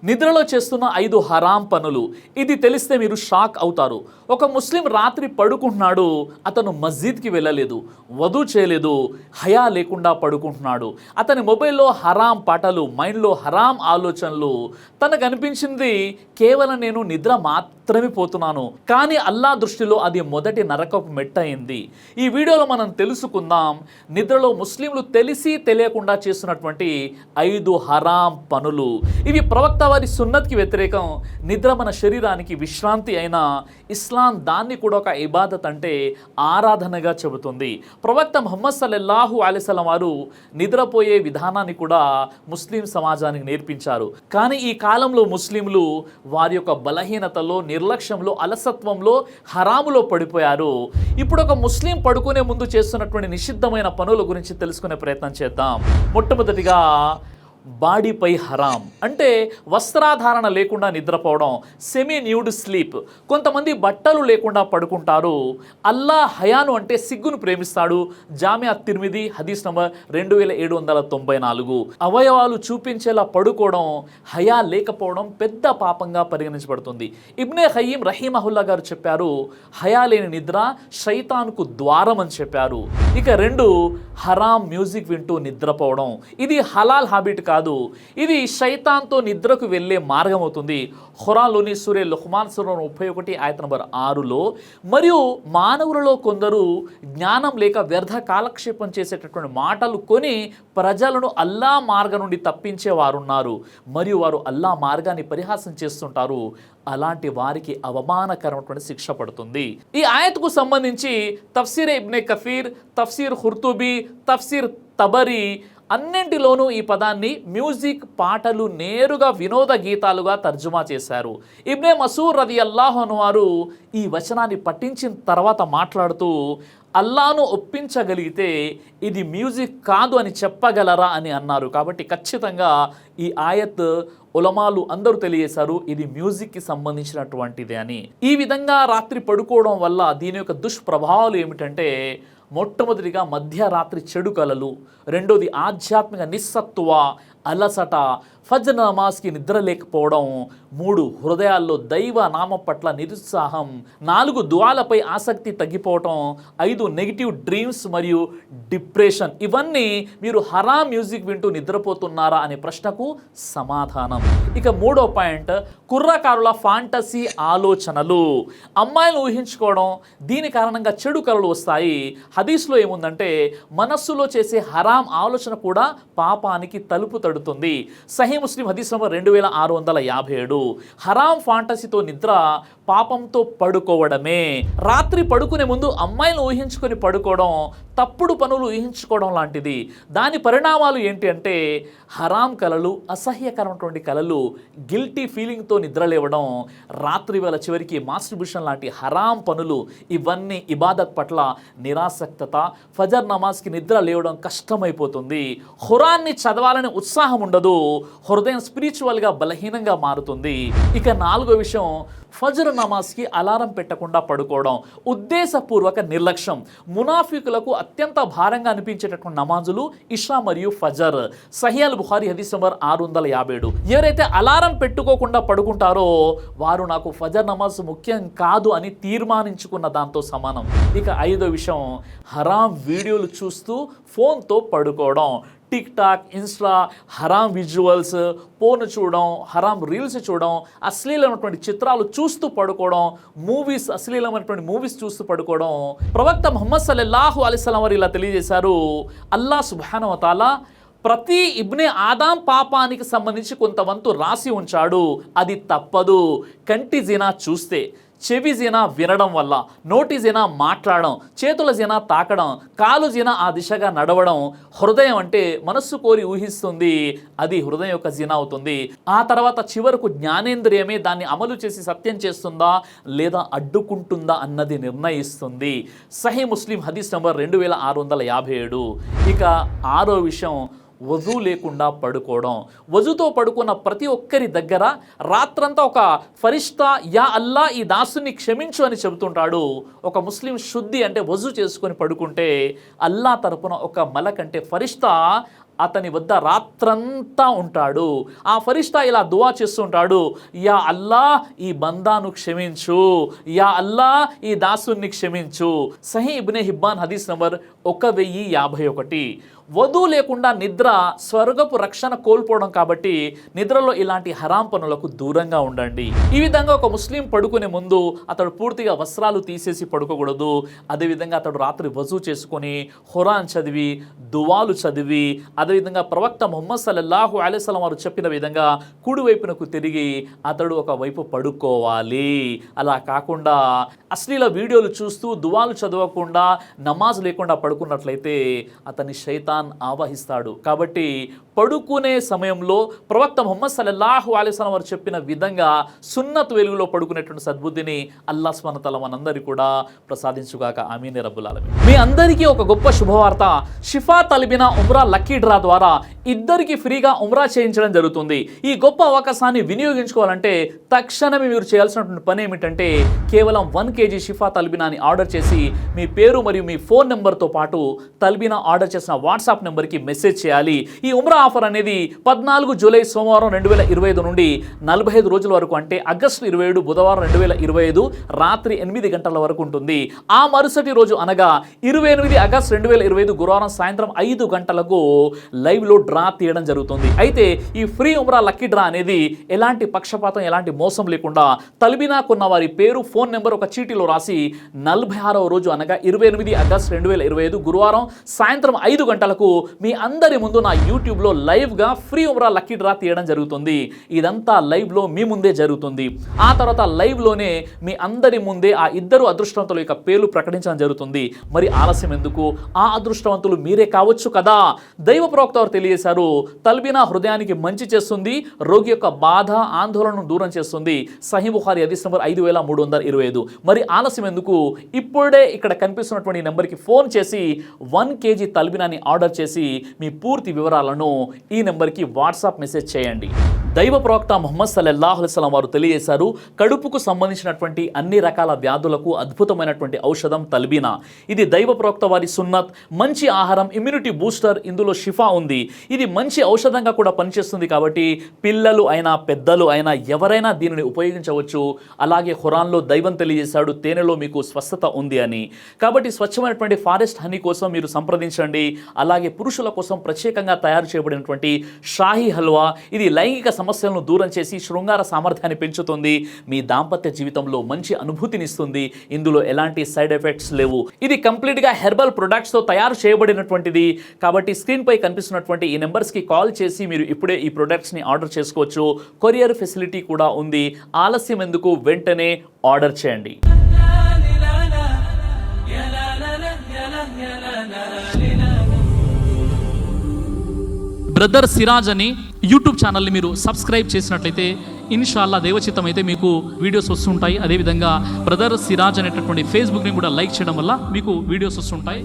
నిద్రలో చేస్తున్న 5 హరాం పనులు. ఇది తెలిస్తే మీరు షాక్ అవుతారు. ఒక ముస్లిం రాత్రి పడుకుంటున్నాడు, అతను మస్జిద్కి వెళ్ళలేదు, వధూ చేయలేదు, హయా లేకుండా పడుకుంటున్నాడు. అతని మొబైల్లో హరాం పాటలు, మైండ్లో హరాం ఆలోచనలు. తనకు అనిపించింది కేవలం నేను నిద్ర మాత్రమే పోతున్నాను, కానీ అల్లా దృష్టిలో అది మొదటి నరకపు మెట్ట అయింది. ఈ వీడియోలో మనం తెలుసుకుందాం నిద్రలో ముస్లింలు తెలిసి తెలియకుండా చేస్తున్నటువంటి 5 హరాం పనులు. ఇవి ప్రవక్త వారి సున్నత్కి వ్యతిరేకం. నిద్ర మన శరీరానికి విశ్రాంతి అయినా ఇస్లాం దాన్ని కూడా ఒక ఇబాదత్ అంటే ఆరాధనగా చెబుతుంది. ప్రవక్త ముహమ్మద్ సల్లల్లాహు అలైహి వసల్లం వారు నిద్రపోయే విధానాన్ని కూడా ముస్లిం సమాజానికి నేర్పించారు. కానీ ఈ కాలంలో ముస్లింలు వారి యొక్క బలహీనతలో, నిర్లక్ష్యంలో, అలసత్వంలో, హరాములో పడిపోయారు. ఇప్పుడు ఒక ముస్లిం పడుకునే ముందు చేస్తున్నటువంటి నిషిద్ధమైన పనుల గురించి తెలుసుకునే ప్రయత్నం చేద్దాం. మొట్టమొదటిగా బాడీపై హరాం అంటే వస్త్రాధారణ లేకుండా నిద్రపోవడం, సెమీ న్యూడ్ స్లీప్. కొంతమంది బట్టలు లేకుండా పడుకుంటారు. అల్లా హయాను అంటే సిగ్గును ప్రేమిస్తాడు. జామియా తిర్మిది హదీస్ నంబర్ 2794. అవయవాలు చూపించేలా పడుకోవడం, హయా లేకపోవడం పెద్ద పాపంగా పరిగణించబడుతుంది. ఇబ్నే ఖయ్యిం రహీమహుల్లా గారు చెప్పారు, హయా లేని నిద్ర శైతాన్కు ద్వారం అని చెప్పారు. ఇక 2, హరాం మ్యూజిక్ వింటూ నిద్రపోవడం. ఇది హలాల్ హ్యాబిట్ కాదు, ఇది శైతాన్తో నిద్రకు వెళ్ళే మార్గం అవుతుంది. ఖురాన్లోని సూరే లుఖ్మాన్ సూరా 31 ఆయత నంబర్ 6లో, మరియు మానవులలో కొందరు జ్ఞానం లేక వ్యర్థ కాలక్షేపం చేసేటటువంటి మాటలు కొని ప్రజలను అల్లా మార్గం నుండి తప్పించే వారున్నారు, మరియు వారు అల్లా మార్గాన్ని పరిహాసం చేస్తుంటారు. అలాంటి వారికి అవమానకరమైనటువంటి శిక్ష పడుతుంది. ఈ ఆయత్కు సంబంధించి తఫ్సీర్ ఇబ్నే కఫీర్, తఫ్సీర్ ఖుర్తుబీ, తఫ్సీర్ తబరీ అన్నింటిలోనూ ఈ పదాన్ని మ్యూజిక్, పాటలు నేరుగా వినోద గీతాలుగా తర్జుమా చేశారు. ఇబ్నే మసూద్ రదియల్లాహు అన్హు వారు ఈ వచనాన్ని పఠించిన తర్వాత మాట్లాడుతూ, అల్లాను ఒప్పించగలిగితే ఇది మ్యూజిక్ కాదు అని చెప్పగలరా అని అన్నారు. కాబట్టి ఖచ్చితంగా ఈ ఆయత్ ఉలమాలు అందరూ తెలియజేశారు ఇది మ్యూజిక్కి సంబంధించినటువంటిది అని. ఈ విధంగా రాత్రి పడుకోవడం వల్ల దీని యొక్క దుష్ప్రభావాలు ఏమిటంటే, మొట్టమొదటిగా మధ్యరాత్రి చెడు కలలు, రెండోది ఆధ్యాత్మిక నిస్సత్తువ, అలసట, ఫజ్ర్ నమాజ్కి నిద్ర లేకపోవడం, 3 హృదయాల్లో దైవ నామం పట్ల నిరుత్సాహం, 4 దుఆలపై ఆసక్తి తగ్గిపోవటం, 5 నెగిటివ్ డ్రీమ్స్ మరియు డిప్రెషన్. ఇవన్నీ మీరు హరాం మ్యూజిక్ వింటూ నిద్రపోతున్నారా అనే ప్రశ్నకు సమాధానం. ఇక 3వ పాయింట్, కుర్రకారుల ఫాంటసీ ఆలోచనలు. అమ్మాయిలను ఊహించుకోవడం, దీని కారణంగా చెడు కలలు వస్తాయి. హదీస్లో ఏముందంటే, మనస్సులో చేసే హరాం ఆలోచన కూడా పాపానికి తలుపు తడుతుంది. సహీ ముస్లిం హదీస్ నంబర్ 2657. హరాం ఫాంటసీతో నిద్ర పాపంతో పడుకోవడమే. రాత్రి పడుకునే ముందు అమ్మాయిలను ఊహించుకొని పడుకోవడం తప్పుడు పనులు ఊహించుకోవడం లాంటిది. దాని పరిణామాలు ఏంటి అంటే, హరాం కలలు, అసహ్యకరమైనటువంటి కలలు, గిల్టీ ఫీలింగ్తో నిద్రలేవడం, రాత్రి వేళ చివరికి మాస్టర్బేషన్ లాంటి హరాం పనులు, ఇవన్నీ ఇబాదత్ పట్ల నిరాసక్తత, ఫజర్ నమాజ్కి నిద్ర లేవడం కష్టమైపోతుంది. ఖురాన్ని చదవాలని ఉత్సాహం ఉండదు, హృదయం స్పిరిచువల్గా బలహీనంగా మారుతుంది. ఇక 4వ విషయం, ఫజర్ నమాజ్కి అలారం పెట్టకుండా పడుకోవడం, ఉద్దేశపూర్వక నిర్లక్ష్యం. మునాఫికులకు అత్యంత భారంగా అనిపించేటటువంటి నమాజులు ఇషా మరియు ఫజర్. సహీ అల్ బుఖారీ హదీస్ నంబర్ 657. ఎవరైతే అలారం పెట్టుకోకుండా పడుకుంటారో వారు నాకు ఫజర్ నమాజ్ ముఖ్యం కాదు అని తీర్మానించుకున్న దాంతో సమానం. ఇక 5వ విషయం, హరాం వీడియోలు చూస్తూ ఫోన్తో పడుకోవడం. టిక్ టాక్, ఇన్స్టా, హరాం విజువల్స్, పోన్ చూడడం, హరాం రీల్స్ చూడడం, అశ్లీలమైనటువంటి చిత్రాలు చూస్తూ పడుకోవడం, మూవీస్, అశ్లీలమైనటువంటి మూవీస్ చూస్తూ పడుకోవడం. ప్రవక్త ముహమ్మద్ సల్లల్లాహు అలైహి వసల్లం వారు ఇలా తెలియజేశారు, అల్లా సుబ్హానహు వ తఆలా ప్రతి ఇబ్నే ఆదాం పాపానికి సంబంధించి కొంత వంతు రాసి ఉంచాడు. అది తప్పదు. కంటి జినా చూస్తే, చెవి జినా వినడం వల్ల, నోటి జినా మాట్లాడడం, చేతుల జినా తాకడం, కాలు జినా ఆ దిశగా నడవడం, హృదయం అంటే మనస్సు కోరి ఊహిస్తుంది, అది హృదయం యొక్క జినా అవుతుంది. ఆ తర్వాత చివరకు జ్ఞానేంద్రియమే దాన్ని అమలు చేసి సత్యం చేస్తుందా లేదా అడ్డుకుంటుందా అన్నది నిర్ణయిస్తుంది. సహీ ముస్లిం హదీస్ నంబర్ 2657. ఇక 6వ విషయం, వజూ లేకుండా పడుకోవడం. వజుతో పడుకున్న ప్రతి ఒక్కరి దగ్గర రాత్రంతా ఒక ఫరిష్తా, యా అల్లా ఈ దాసుని క్షమించు అని చెబుతుంటాడు. ఒక ముస్లిం శుద్ధి అంటే వజు చేసుకొని పడుకుంటే అల్లా తరపున ఒక మలక్ అంటే ఫరిష్తా అతని వద్ద రాత్రంతా ఉంటాడు. ఆ ఫరిష్తా ఇలా దువా చేస్తుంటాడు, యా అల్లా ఈ బందాను క్షమించు, యా అల్లా ఈ దాసుని క్షమించు. సహీ ఇబ్నే హిబ్బాన్ హదీస్ నంబర్ 1051. వధువు లేకుండా నిద్ర స్వర్గపు రక్షణ కోల్పోవడం కాబట్టి నిద్రలో ఇలాంటి హరాం పనులకు దూరంగా ఉండండి. ఈ విధంగా ఒక ముస్లిం పడుకునే ముందు అతడు పూర్తిగా వస్త్రాలు తీసేసి పడుకోకూడదు. అదేవిధంగా అతడు రాత్రి వజూ చేసుకొని ఖురాన్ చదివి దువాలు చదివి అదేవిధంగా ప్రవక్త ముహమ్మద్ సల్లల్లాహు అలైహి వసల్లం వారు చెప్పిన విధంగా కుడివైపునకు తిరిగి అతడు ఒకవైపు పడుకోవాలి. అలా కాకుండా అశ్లీల వీడియోలు చూస్తూ దువాలు చదవకుండా నమాజ్ లేకుండా పడుకున్నట్లయితే అతని శైతాన్ ఆవహిస్తాడు. కాబట్టి పడుకునే సమయంలో ప్రవక్త ముహమ్మద్ సల్లల్లాహు అలైహి వసల్లం వారు చెప్పిన విధంగా సున్నత్ వెలుగులో పడుకునేటువంటి సద్బుద్ధిని అల్లాహ్ సుబ్హానహు వ తఆలా మనందరికీ కూడా ప్రసాదించుగాక. ఆమీన్ రబ్బుల్ ఆలమీన్. మీ అందరికీ ఒక గొప్ప శుభవార్త. షిఫా తల్బినా ఉమ్రా లక్కీ డ్రా ద్వారా ఇద్దరికి ఫ్రీగా ఉమ్రా చేయించడం జరుగుతుంది. ఈ గొప్ప అవకాశాన్ని వినియోగించుకోవాలంటే తక్షణమే మీరు చేయాల్సినటువంటి పని ఏమిటంటే కేవలం 1 kg షిఫా తల్బినాని ఆర్డర్ చేసి మీ పేరు మరియు మీ ఫోన్ నెంబర్తో పాటు తల్బినా ఆర్డర్ చేసిన వాట్సాప్ నెంబర్కి మెసేజ్ చేయాలి. ఈ ఉమ్రా ఆఫర్ అనేది 14 జూలై సోమవారం 2025 నుండి 45 రోజుల వరకు, అంటే ఆగస్టు 27 బుధవారం 2025 రాత్రి 8 గంటల వరకు ఉంటుంది. ఆ మరుసటి రోజు అనగా 28 ఆగస్టు 2025 గురువారం సాయంత్రం 5 గంటలకు లైవ్లో డ్రా తీయడం జరుగుతుంది. అయితే ఈ ఫ్రీ ఉమ్రా లక్కీ డ్రా అనేది ఎలాంటి పక్షపాతం ఎలాంటి మోసం లేకుండా తల్బినాకున్న వారి పేరు ఫోన్ నెంబర్ ఒక చీటీలో రాసి 46వ రోజు అనగా 28 ఆగస్టు 2025 గురువారం సాయంత్రం 5 గంటలకు మీ అందరి ముందు నా యూట్యూబ్లో లైవ్గా ఫ్రీ ఉమ్రా లక్కీ డ్రా తీయడం జరుగుతుంది. ఇదంతా లైవ్లో మీ ముందే జరుగుతుంది. ఆ తర్వాత లైవ్లోనే మీ అందరి ముందే ఆ ఇద్దరు అదృష్టవంతుల యొక్క పేర్లు ప్రకటించడం జరుగుతుంది. మరి ఆలస్యం ఎందుకు? ఆ అదృష్టవంతులు మీరే కావచ్చు కదా. దైవ ప్రవక్త వారు తెలియజేశారు, తల్బినా హృదయానికి మంచి చేస్తుంది, రోగి యొక్క బాధ ఆందోళనను దూరం చేస్తుంది. సహీ బుఖారీ హదీస్ నంబర్ 5325. మరి ఆలస్యం ఎందుకు? ఇప్పుడే ఇక్కడ కనిపిస్తున్నటువంటి నెంబర్కి ఫోన్ చేసి 1 kg తల్బినాని ఆర్డర్ చేసి మీ పూర్తి వివరాలను ఈ నెంబర్కి వాట్సాప్ మెసేజ్ చేయండి. దైవ ప్రవక్త ముహమ్మద్ సల్లల్లాహు అలైహి వసల్లం వారు తెలియజేశారు, కడుపుకు సంబంధించినటువంటి అన్ని రకాల వ్యాధులకు అద్భుతమైనటువంటి ఔషధం తల్బినా. ఇది దైవ ప్రవక్త వారి సున్నత్, మంచి ఆహారం, ఇమ్యూనిటీ బూస్టర్, ఇందులో షిఫా ఉంది. ఇది మంచి ఔషధంగా కూడా పనిచేస్తుంది. కాబట్టి పిల్లలు అయినా పెద్దలు అయినా ఎవరైనా దీనిని ఉపయోగించవచ్చు. అలాగే ఖురాన్లో దైవం తెలియజేశాడు, తేనెలో మీకు స్వస్థత ఉంది అని. కాబట్టి స్వచ్ఛమైనటువంటి ఫారెస్ట్ హనీ కోసం మీరు సంప్రదించండి. అలాగే పురుషుల కోసం ప్రత్యేకంగా తయారు చేయబడినటువంటి షాహీ హల్వా, ఇది లైంగిక సమస్యలను దూరం చేసి శృంగార సామర్థ్యాన్ని పెంచుతుంది. మీ దాంపత్య జీవితంలో మంచి అనుభూతినిస్తుంది. ఇందులో ఎలాంటి సైడ్ ఎఫెక్ట్స్ లేవు. ఇది కంప్లీట్గా హెర్బల్ ప్రొడక్ట్స్తో తయారు చేయబడినటువంటిది. కాబట్టి స్క్రీన్పై కనిపిస్తున్నటువంటి ఈ నెంబర్స్కి కాల్ చేసి మీరు ఇప్పుడే ఈ ప్రొడక్ట్స్ని ఆర్డర్ చేసుకోవచ్చు. కొరియర్ ఫెసిలిటీ కూడా ఉంది. ఆలస్యం ఎందుకు? వెంటనే ఆర్డర్ చేయండి. బ్రదర్ సిరాజ్ అని యూట్యూబ్ ఛానల్ని మీరు సబ్స్క్రైబ్ చేసినట్లయితే ఇన్షాల్లా దేవచిత్తం అయితే మీకు వీడియోస్ వస్తుంటాయి. అదేవిధంగా బ్రదర్ సిరాజ్ అనేటటువంటి ఫేస్బుక్ని కూడా లైక్ చేయడం వల్ల మీకు వీడియోస్ వస్తుంటాయి.